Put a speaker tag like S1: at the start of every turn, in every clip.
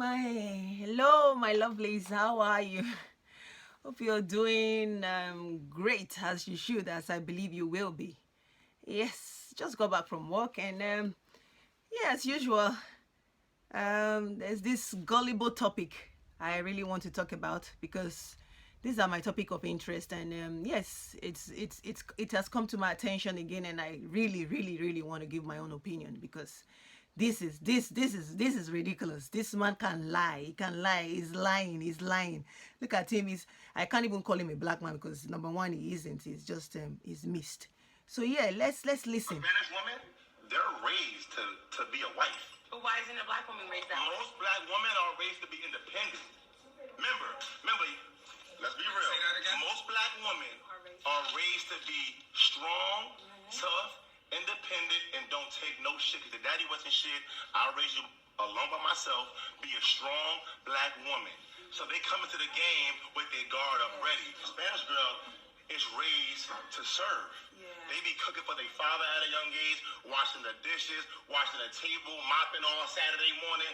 S1: Hello, my lovelies. How are you? Hope you're doing great, as you should, as I believe you will be. Yes, just got back from work, and yeah, as usual, there's this gullible topic I really want to talk about because these are my topic of interest, and yes, it has come to my attention again, and I really want to give my own opinion because this is ridiculous. This man can lie. He can lie. He's lying. He's lying. Look at him. I can't even call him a black man because number one, he isn't. He's just he's missed. So yeah, let's listen.
S2: Spanish women, they're raised to be a wife.
S3: But why isn't a black woman raised that way?
S2: Most black women are raised to be independent. Remember, let's be real. Say that again? Most black women are raised to be strong, tough, independent, and don't take no shit. Because the daddy wasn't shit. I'll raise you alone by myself. Be a strong black woman. So they come into the game with their guard up ready. Spanish girl is raised to serve. They be cooking for their father at a young age, washing the dishes, washing the table, mopping on Saturday morning.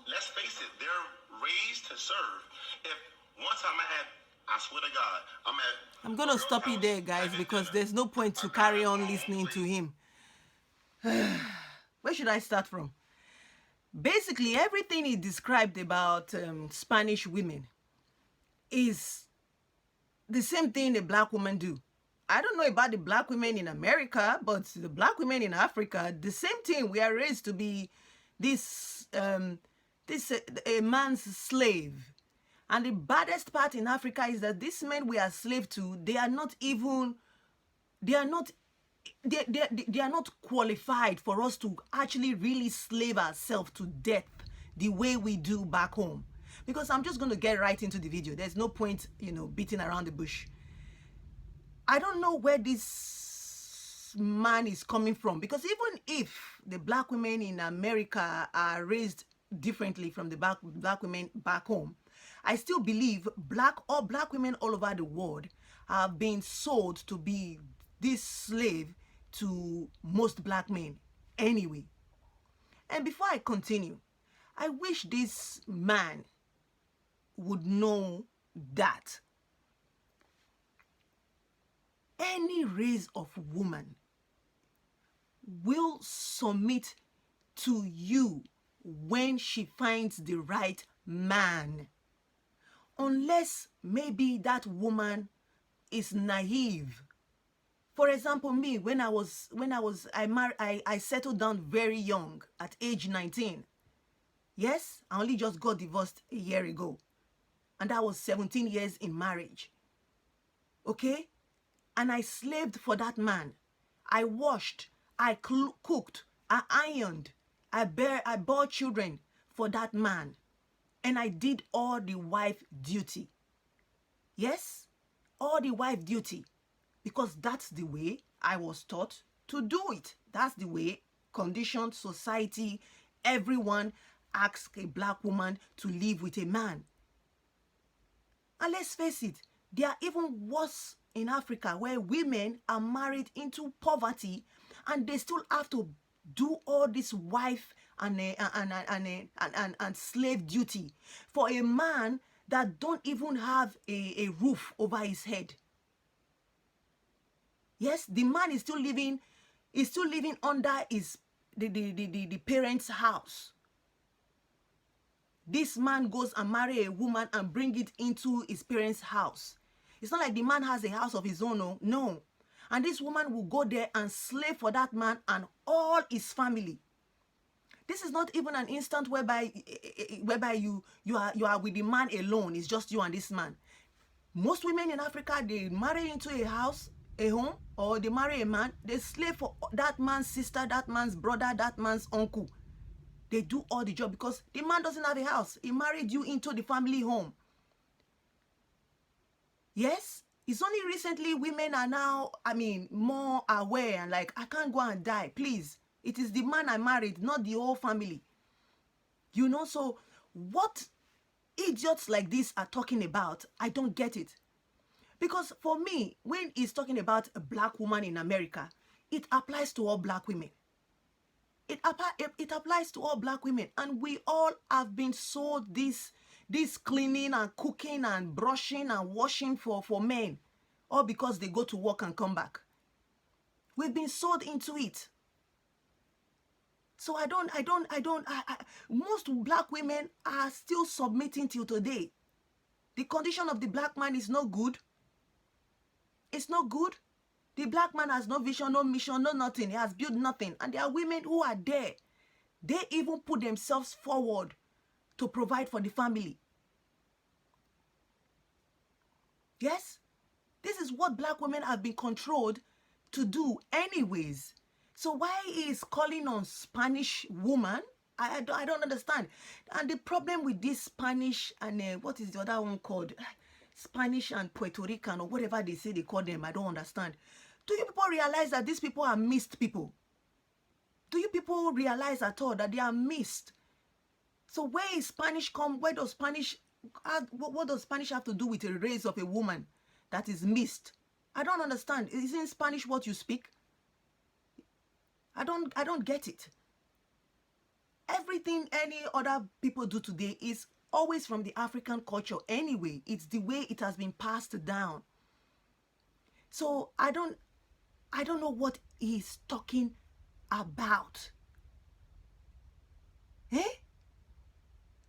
S2: Let's face it, they're raised to serve. If one time I swear to God,
S1: I'm gonna stop you there, guys, because there's no point to carry on listening to him. Where should I start from? Basically, everything he described about Spanish women is the same thing a black woman do. I don't know about the black women in America, but the black women in Africa, the same thing. We are raised to be a man's slave. And the baddest part in Africa is that these men we are slave to, they are not qualified for us to actually really slave ourselves to death the way we do back home. Because I'm just going to get right into the video. There's no point, beating around the bush. I don't know where this man is coming from, because even if the black women in America are raised differently from the black women back home, I still believe black women all over the world have been sold to be this slave to most black men anyway. And before I continue, I wish this man would know that any race of woman will submit to you when she finds the right man, unless maybe that woman is naive. For example, me, I settled down very young at age 19. Yes, I only just got divorced a year ago, and I was 17 years in marriage. Okay? And I slaved for that man. I washed, I cooked, I ironed, I bore children for that man. And I did all the wife duty. Yes, all the wife duty. Because that's the way I was taught to do it. That's the way conditioned society, everyone asks a black woman to live with a man. And let's face it, they are even worse in Africa, where women are married into poverty and they still have to do all this wife and slave duty for a man that don't even have a roof over his head. Yes, the man is still living under the parents' house. This man goes and marry a woman and bring it into his parents' house. It's not like the man has a house of his own, no. And this woman will go there and slave for that man and all his family. This is not even an instant whereby you are with the man alone. It's just you and this man. Most women in Africa, they marry into a house, a home, or they marry a man. They slave for that man's sister, that man's brother, that man's uncle. They do all the job because the man doesn't have a house. He married you into the family home. Yes, it's only recently women are now, more aware and like, I can't go and die, please. It is the man I married, not the whole family. So what idiots like this are talking about, I don't get it. Because for me, when he's talking about a black woman in America, it applies to all black women. It applies to all black women, and we all have been sold this cleaning and cooking and brushing and washing for men, all because they go to work and come back. We've been sold into it. So most black women are still submitting till today. The condition of the black man is not good. It's not good. The black man has no vision, no mission, no nothing. He has built nothing. And there are women who are there. They even put themselves forward to provide for the family. Yes? This is what black women have been controlled to do anyways. So why he is calling on Spanish woman? I don't understand. And the problem with this Spanish and what is the other one called? Spanish and Puerto Rican or whatever they say they call them. I don't understand. Do you people realize that these people are mixed people? Do you people realize at all that they are mixed? So where is Spanish come? Where does Spanish, what does Spanish have to do with the race of a woman that is mixed? I don't understand. Isn't Spanish what you speak? I don't get it. Everything any other people do today is always from the African culture anyway. It's the way it has been passed down. So I don't know what he's talking about. Eh?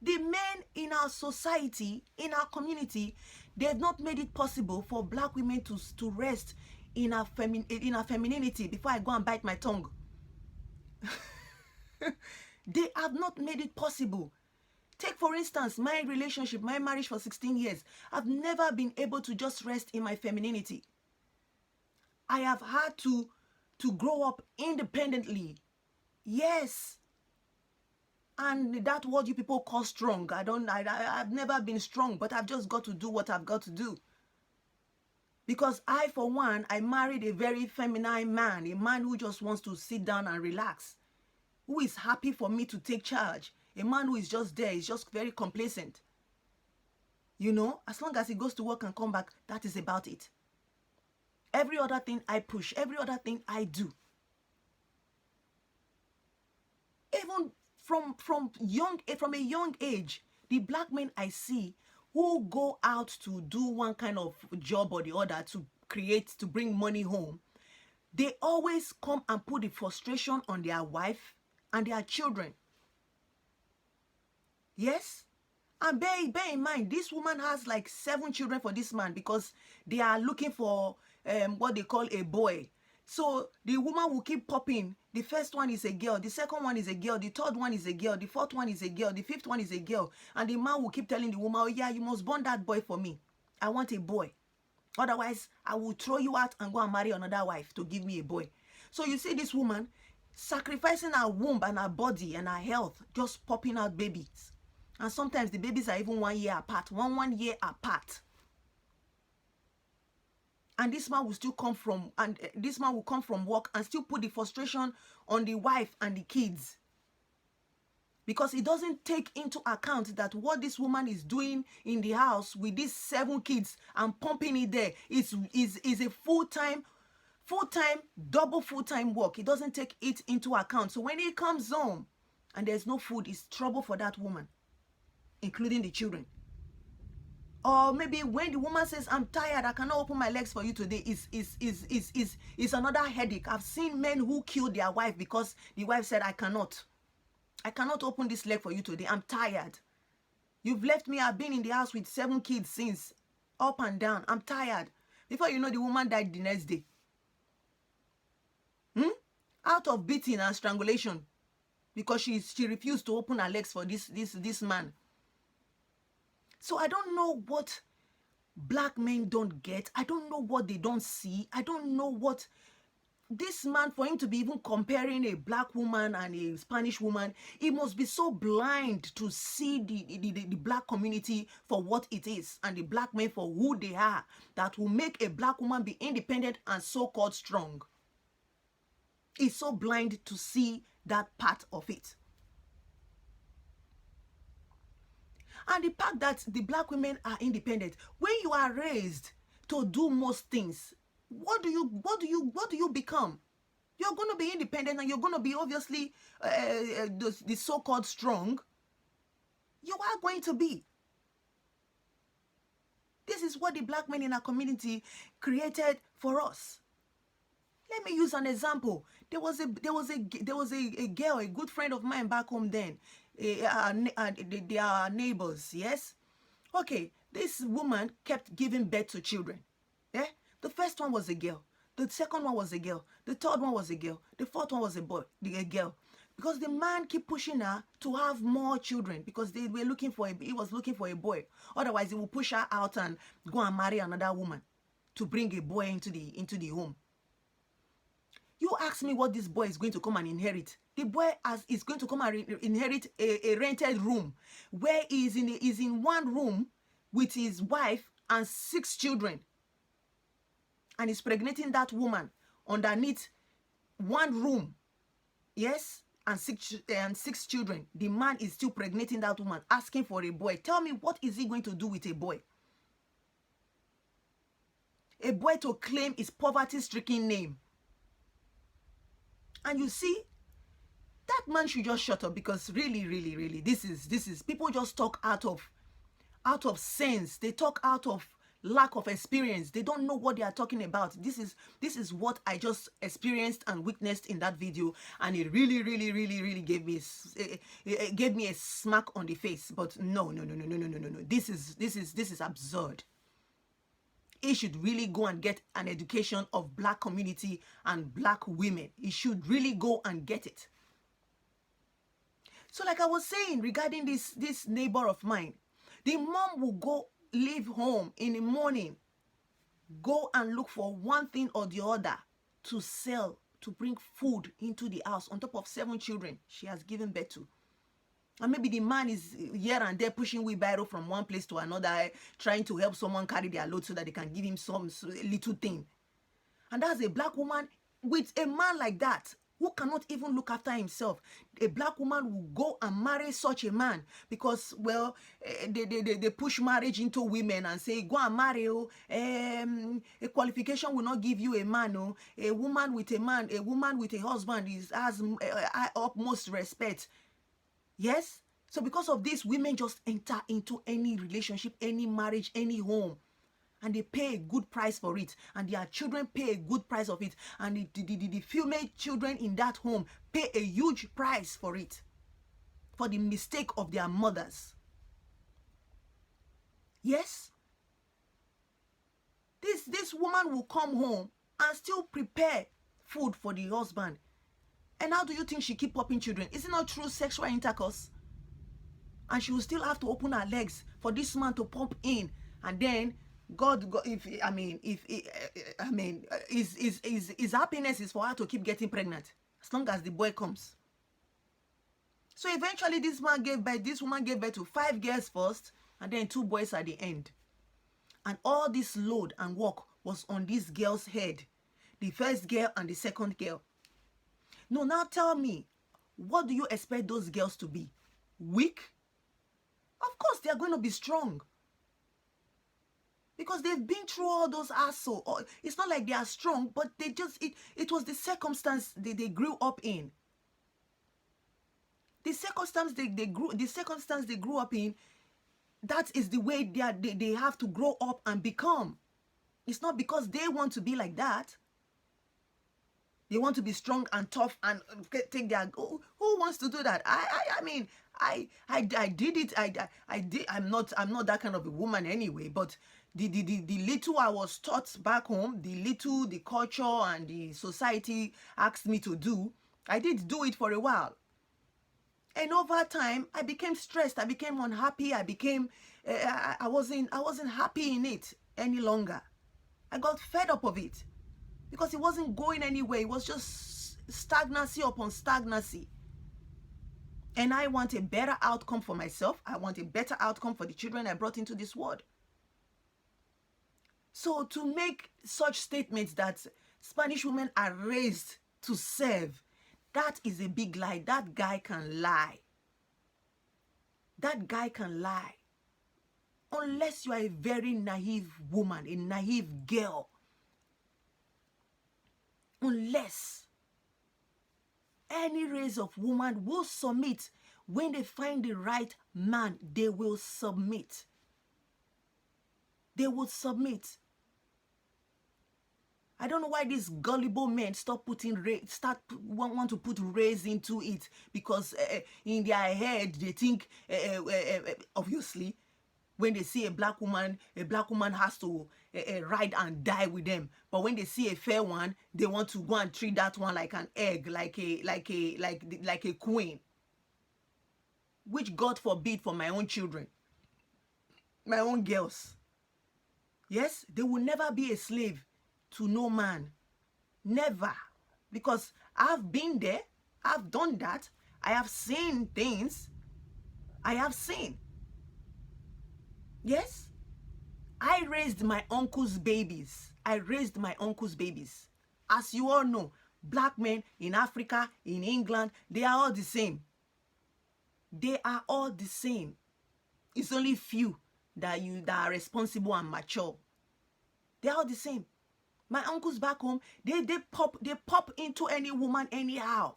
S1: The men in our society, in our community, they have not made it possible for black women to rest in our femininity. Before I go and bite my tongue. They have not made it possible. Take, for instance, my relationship, my marriage for 16 years. I've never been able to just rest in my femininity. I have had to grow up independently. Yes. And that's what you people call strong. I've never been strong, but I've just got to do what I've got to do. Because I, for one, I married a very feminine man, a man who just wants to sit down and relax, who is happy for me to take charge, a man who is just there, is just very complacent. You know, as long as he goes to work and come back, that is about it. Every other thing I push, every other thing I do. Even from a young age, the black men I see who go out to do one kind of job or the other to bring money home, they always come and put the frustration on their wife and their children. Yes? And bear in mind, this woman has like 7 children for this man because they are looking for what they call a boy. So the woman will keep popping. The first one is a girl. The second one is a girl. The third one is a girl. The fourth one is a girl. The fifth one is a girl. And the man will keep telling the woman, oh yeah, you must born that boy for me. I want a boy. Otherwise, I will throw you out and go and marry another wife to give me a boy. So you see this woman sacrificing her womb and her body and her health, just popping out babies. And sometimes the babies are even 1 year apart, one year apart. And this man will still come from, this man will come from work and still put the frustration on the wife and the kids. Because it doesn't take into account that what this woman is doing in the house with these 7 kids and pumping it there is a full-time, double full-time work. It doesn't take it into account. So when he comes home and there's no food, it's trouble for that woman, including the children. Or maybe when the woman says, I'm tired, I cannot open my legs for you today, is another headache. I've seen men who killed their wife because the wife said, I cannot open this leg for you today. I'm tired. You've left me. I've been in the house with 7 kids since, up and down. I'm tired. Before you know, the woman died the next day. Out of beating and strangulation because she refused to open her legs for this man. So I don't know what black men don't get. I don't know what they don't see. I don't know what this man, for him to be even comparing a black woman and a Spanish woman, he must be so blind to see the black community for what it is and the black men for who they are, that will make a black woman be independent and so-called strong. He's so blind to see that part of it. And the fact that the black women are independent, when you are raised to do most things, what do you become? You're going to be independent and you're going to be obviously the so-called strong. You are going to be. This is what the black men in our community created for us. Let me use an example. There was a girl, a good friend of mine back home then. They are neighbors, yes? Okay, this woman kept giving birth to children. Yeah? The first one was a girl. The second one was a girl. The third one was a girl. The fourth one was a girl. Because the man kept pushing her to have more children because he was looking for a boy. Otherwise, he would push her out and go and marry another woman to bring a boy into the home. You ask me what this boy is going to come and inherit. The boy is going to come and inherit a rented room where he is in one room with his wife and 6 children. And he's pregnating that woman underneath one room. Yes? And six children. The man is still pregnating that woman, asking for a boy. Tell me, what is he going to do with a boy? A boy to claim his poverty-stricken name. And you see, that man should just shut up because really, this is people just talk out of sense. They talk out of lack of experience. They don't know what they are talking about. This is what I just experienced and witnessed in that video, and it really gave me a smack on the face. But no. This is absurd. He should really go and get an education of black community and black women. He should really go and get it. So like I was saying regarding this neighbor of mine, the mom will go leave home in the morning, go and look for one thing or the other to sell, to bring food into the house on top of 7 children she has given birth to. And maybe the man is here and there pushing wheelbarrow from one place to another, trying to help someone carry their load so that they can give him some little thing. And that's a black woman with a man like that who cannot even look after himself. A black woman will go and marry such a man because, well, they push marriage into women and say, go and marry, a qualification will not give you a man. A woman with a husband has utmost respect. Yes? So because of this, women just enter into any relationship, any marriage, any home. And they pay a good price for it. And their children pay a good price of it. And the female children in that home pay a huge price for it. For the mistake of their mothers. Yes? This woman will come home and still prepare food for the husband. And how do you think she keep popping children? Is it not true sexual intercourse? And she will still have to open her legs for this man to pump in. And then his happiness is for her to keep getting pregnant as long as the boy comes. So eventually this woman gave birth to 5 girls first and then 2 boys at the end. And all this load and work was on this girl's head. The first girl and the second girl. No, now tell me, what do you expect those girls to be? Weak? Of course they are going to be strong. Because they've been through all those assholes. It's not like they are strong, but they just, it was the circumstance they grew up in. The circumstance they grew up in, that is the way they have to grow up and become. It's not because they want to be like that. They want to be strong and tough and take their... Who wants to do that? I mean, I did it. I did. I'm not that kind of a woman anyway. But the little I was taught back home, the culture and the society asked me to do, I did do it for a while. And over time, I became stressed. I became unhappy. I wasn't happy in it any longer. I got fed up of it. Because it wasn't going anywhere. It was just stagnancy upon stagnancy. And I want a better outcome for myself. I want a better outcome for the children I brought into this world. So to make such statements that Spanish women are raised to serve, that is a big lie. That guy can lie. That guy can lie. Unless you are a very naive woman, a naive girl. Unless Any race of woman will submit. When they find the right man, they will submit. They will submit. I don't know why these gullible men want to put race into it, because in their head they think obviously when they see a black woman has to ride and die with them. But when they see a fair one, they want to go and treat that one like an egg, like a queen. Which God forbid for my own children, my own girls. Yes, they will never be a slave to no man. Never. Because I've been there. I've done that. I have seen things. I have seen. Yes. I raised my uncle's babies. I raised my uncle's babies. As you all know, black men in Africa, in England, they are all the same. They are all the same. It's only few that are responsible and mature. They are all the same. My uncles back home, they pop into any woman anyhow,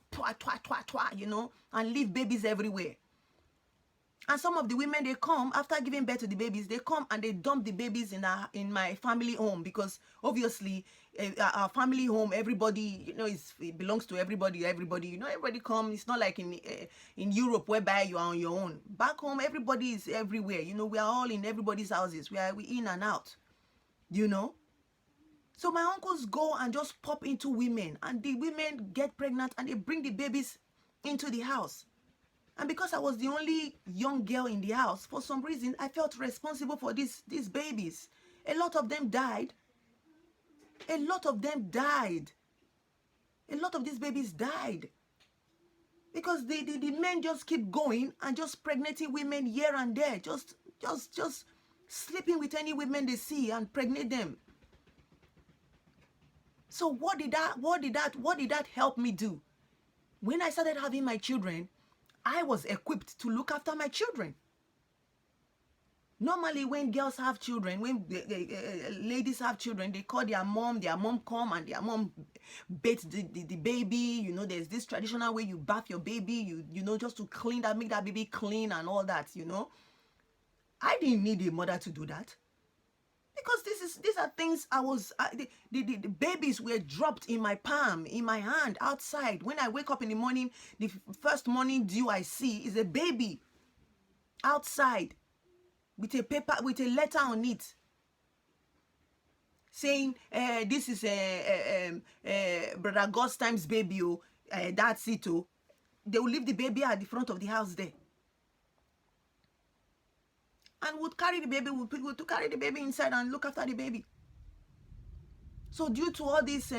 S1: you know, and leave babies everywhere. And some of the women, they come after giving birth to the babies, they come and they dump the babies in my family home, because obviously our family home, everybody, you know, it belongs to everybody, you know, everybody come. It's not like in Europe whereby you are on your own. Back home, everybody is everywhere. You know, we are all in everybody's houses. We in and out, you know. So my uncles go and just pop into women, and the women get pregnant and they bring the babies into the house. And because I was the only young girl in the house, for some reason, I felt responsible for these babies. A lot of them died. A lot of them died. A lot of these babies died. Because the men just keep going and just pregnating women here and there. Just sleeping with any women they see and pregnate them. So what did that help me do? When I started having my children, I was equipped to look after my children. Normally, when girls have children, when ladies have children, they call their mom come and their mom bathes the baby. You know, there's this traditional way you bath your baby, you know, just to clean that, make that baby clean and all that, you know. I didn't need a mother to do that. Because these are things the babies were dropped in my palm, in my hand, outside. When I wake up in the morning, the first morning dew I see is a baby outside with a paper, with a letter on it saying, this is Brother God's time's baby, that's it. They will leave the baby at the front of the house there. And would carry the baby, would carry the baby inside and look after the baby. So due to all these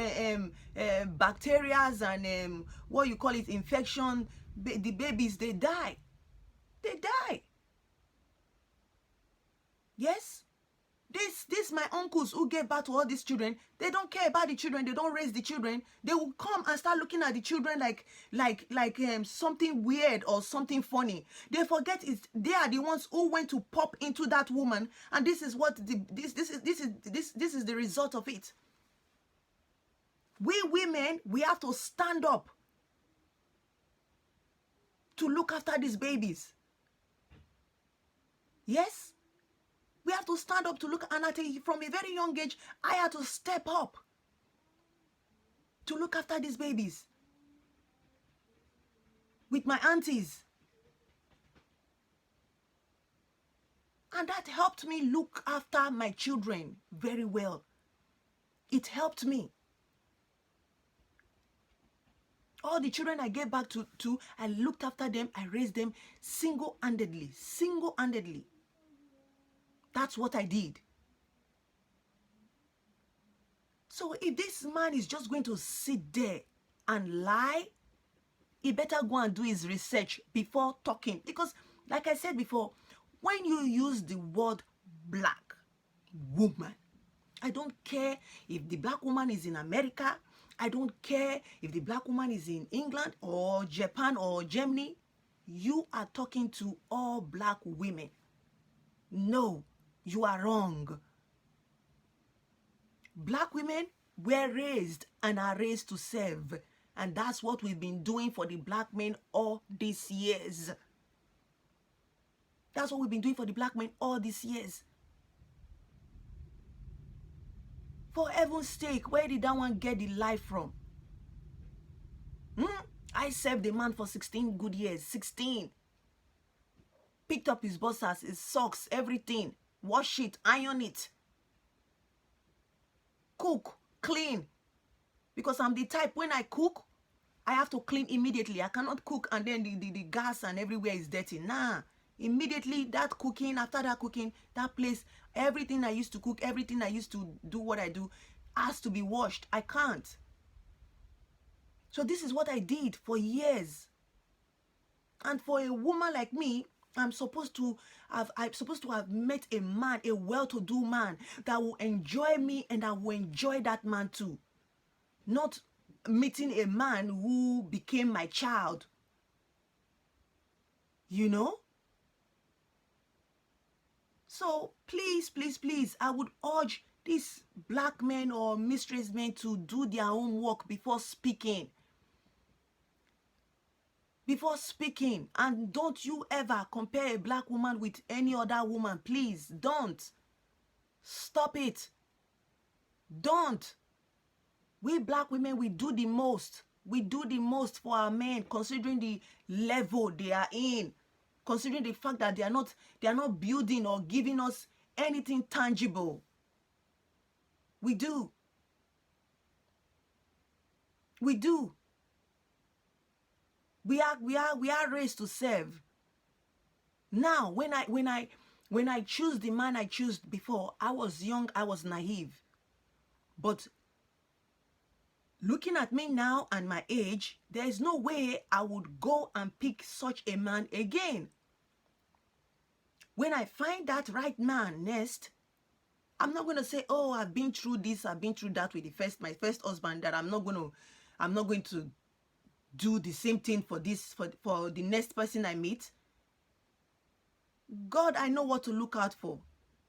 S1: bacteria and what you call it, infection, the babies, they die. They die. Yes? This my uncles who gave birth to all these children, they don't care about the children, they don't raise the children. They will come and start looking at the children like something weird or something funny. They forget they are the ones who went to pop into that woman, and this is what this is the result of it. We women, we have to stand up to look after these babies. Yes? We have to stand up to look, and I think from a very young age, I had to step up to look after these babies with my aunties. And that helped me look after my children very well. It helped me. All the children I gave back to, I looked after them, I raised them single-handedly. Single-handedly. That's what I did. So if this man is just going to sit there and lie, he better go and do his research before talking. Because, like I said before, when you use the word black woman, I don't care if the black woman is in America. I don't care if the black woman is in England or Japan or Germany. You are talking to all black women. No. You are wrong. Black women were raised and are raised to serve. And that's what we've been doing for the black men all these years. That's what we've been doing for the black men all these years. For heaven's sake, where did that one get the life from? I served a man for 16 good years. 16. Picked up his boxers, his socks, everything. Wash it, iron it. Cook, clean. Because I'm the type, when I cook, I have to clean immediately. I cannot cook and then the gas and everywhere is dirty. Nah. Immediately, that cooking, after that cooking, that place, everything I used to cook, everything I used to do what I do has to be washed. I can't. So this is what I did for years. And for a woman like me, I'm supposed to have met a man, a well-to-do man that will enjoy me and that will enjoy that man too. Not meeting a man who became my child. You know? So please, please, please, I would urge these black men or mistress men to do their own work before speaking. Before speaking. And don't you ever compare a black woman with any other woman. Please, don't. Stop it. Don't. We black women, we do the most. We do the most for our men, considering the level they are in. Considering the fact that they are not building or giving us anything tangible. We do. We do. We are raised to serve. Now, when I choose the man I chose before, I was young, I was naive. But looking at me now and my age, there is no way I would go and pick such a man again. When I find that right man next, I'm not going to say, oh, I've been through this, I've been through that with my first husband, that I'm not going to do the same thing for the next person I meet. God, I know what to look out for.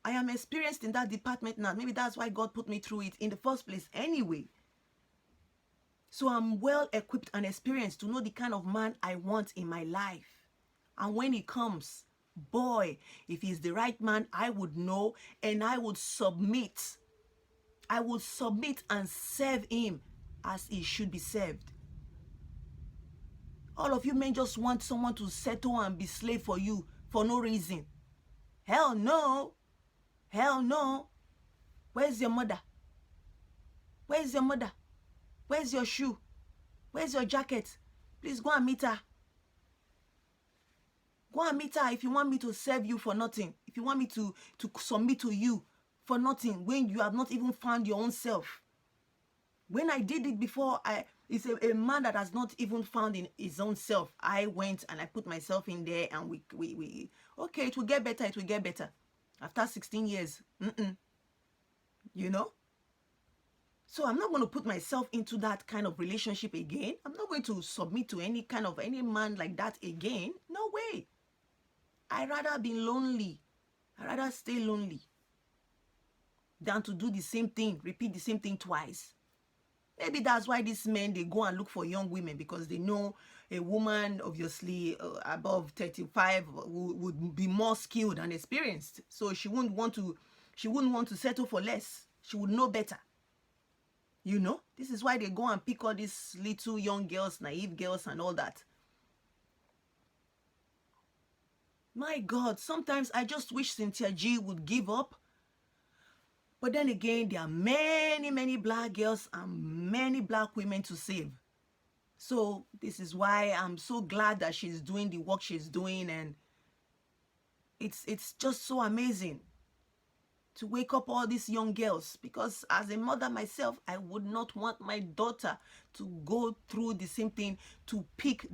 S1: I am experienced in that department now. Maybe that's why God put me through it in the first place anyway. So I'm well equipped and experienced to know the kind of man I want in my life. And when he comes, boy, if he's the right man, I would know and I would submit. I would submit and serve him as he should be served. All of you men just want someone to settle and be slave for you for no reason. Hell no. Hell no. Where's your mother? Where's your mother? Where's your shoe? Where's your jacket? Please go and meet her. Go and meet her if you want me to serve you for nothing. If you want me to submit to you for nothing when you have not even found your own self. When I did it before, it's a man that has not even found in his own self. I went and I put myself in there and we okay, it will get better, it will get better. After 16 years, you know? So I'm not going to put myself into that kind of relationship again. I'm not going to submit to any man like that again. No way. I'd rather be lonely. I'd rather stay lonely than to do the same thing, repeat the same thing twice. Maybe that's why these men, they go and look for young women, because they know a woman, obviously, above 35 would be more skilled and experienced. So she wouldn't want to settle for less. She would know better. You know, this is why they go and pick all these little young girls, naive girls and all that. My God, sometimes I just wish Cynthia G would give up. But then again, there are many, many black girls and many black women to save. So this is why I'm so glad that she's doing the work she's doing. And it's just so amazing to wake up all these young girls, because as a mother myself, I would not want my daughter to go through the same thing, to pick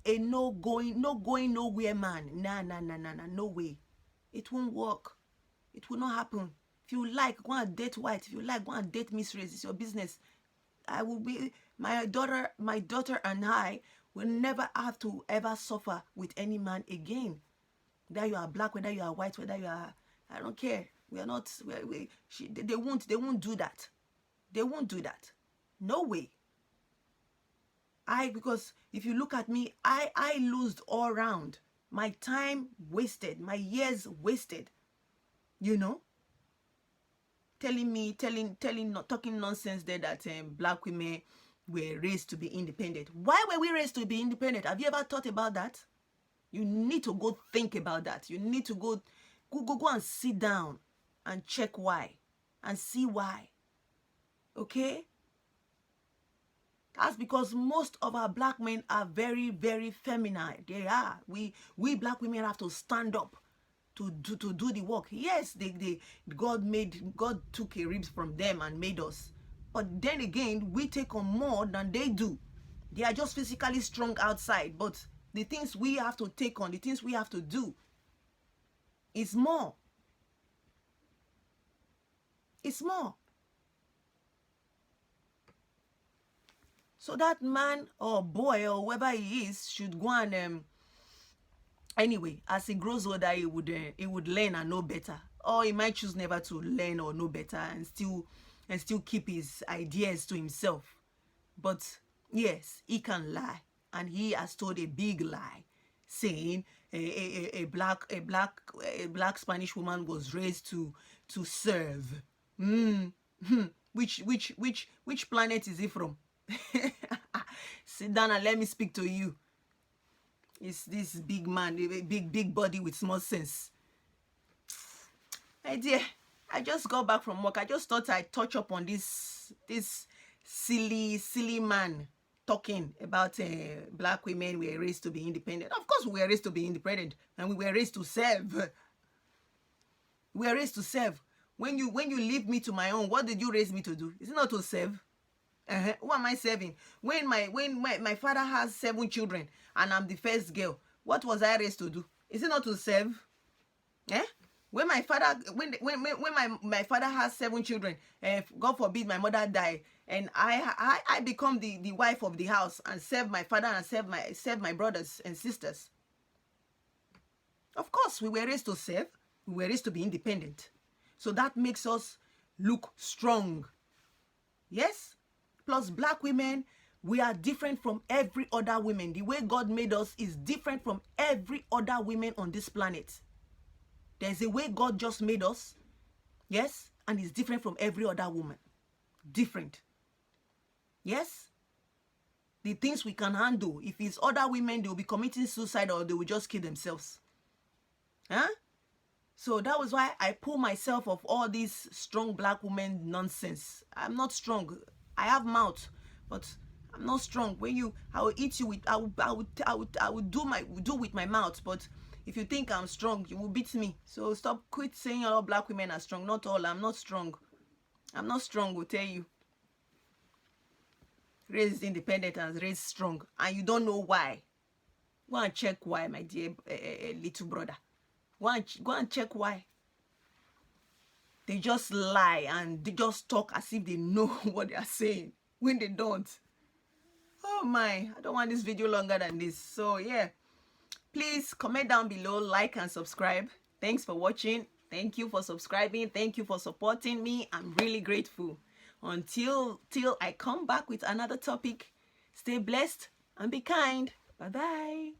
S1: a no going nowhere man. Nah, no way. It won't work. It will not happen. If you like, go and date white. If you like, go and date Miss Race. It's your business. My daughter and I will never have to ever suffer with any man again. Whether you are black, whether you are white, whether you are, I don't care. We are not. They won't do that. They won't do that. No way. Because if you look at me, I lost all round. My time wasted, my years wasted, you know, talking nonsense there that black women were raised to be independent. Why were we raised to be independent? Have you ever thought about that? You need to go think about that. You need to go and sit down and check why and see why. Okay? That's because most of our black men are very, very feminine. They are. We black women have to stand up to do the work. Yes, God took a ribs from them and made us. But then again, we take on more than they do. They are just physically strong outside, but the things we have to take on, the things we have to do is more. It's more. So that man or boy or whoever he is should go and anyway, as he grows older, he would learn and know better. Or he might choose never to learn or know better and still keep his ideas to himself. But yes, he can lie, and he has told a big lie, saying a black Spanish woman was raised to serve. Which planet is he from? Sit down and let me speak to you. It's this big man, a big body with small sense. My dear, I just got back from work. I just thought I'd touch up on this silly man talking about black women were raised to be independent. Of course, we were raised to be independent, and we were raised to serve. We were raised to serve. When you leave me to my own, what did you raise me to do? Is it not to serve? Who am I serving? When my father has 7 children and I'm the first girl, what was I raised to do? Is it not to serve? When my father my father has 7 children, God forbid my mother die, and I become the wife of the house and serve my father and serve my brothers and sisters. Of course, we were raised to serve. We were raised to be independent. So that makes us look strong. Yes? Plus, black women, we are different from every other woman. The way God made us is different from every other woman on this planet. There's a way God just made us, yes, and it's different from every other woman. Different. Yes? The things we can handle. If it's other women, they'll be committing suicide or they will just kill themselves. So that was why I pull myself off all this strong black woman nonsense. I'm not strong. I have mouth, but I'm not strong. I will eat you with, I will do with my mouth. But if you think I'm strong, you will beat me. So quit saying all black women are strong. Not all. I'm not strong. I'm not strong, will tell you. Raised independent and raised strong, and you don't know why. Go and check why, my dear little brother. Go and check why. They just lie and they just talk as if they know what they are saying when they don't. Oh my, I don't want this video longer than this. So yeah, please comment down below, like and subscribe. Thanks for watching. Thank you for subscribing. Thank you for supporting me. I'm really grateful. Until I come back with another topic, stay blessed and be kind. Bye-bye.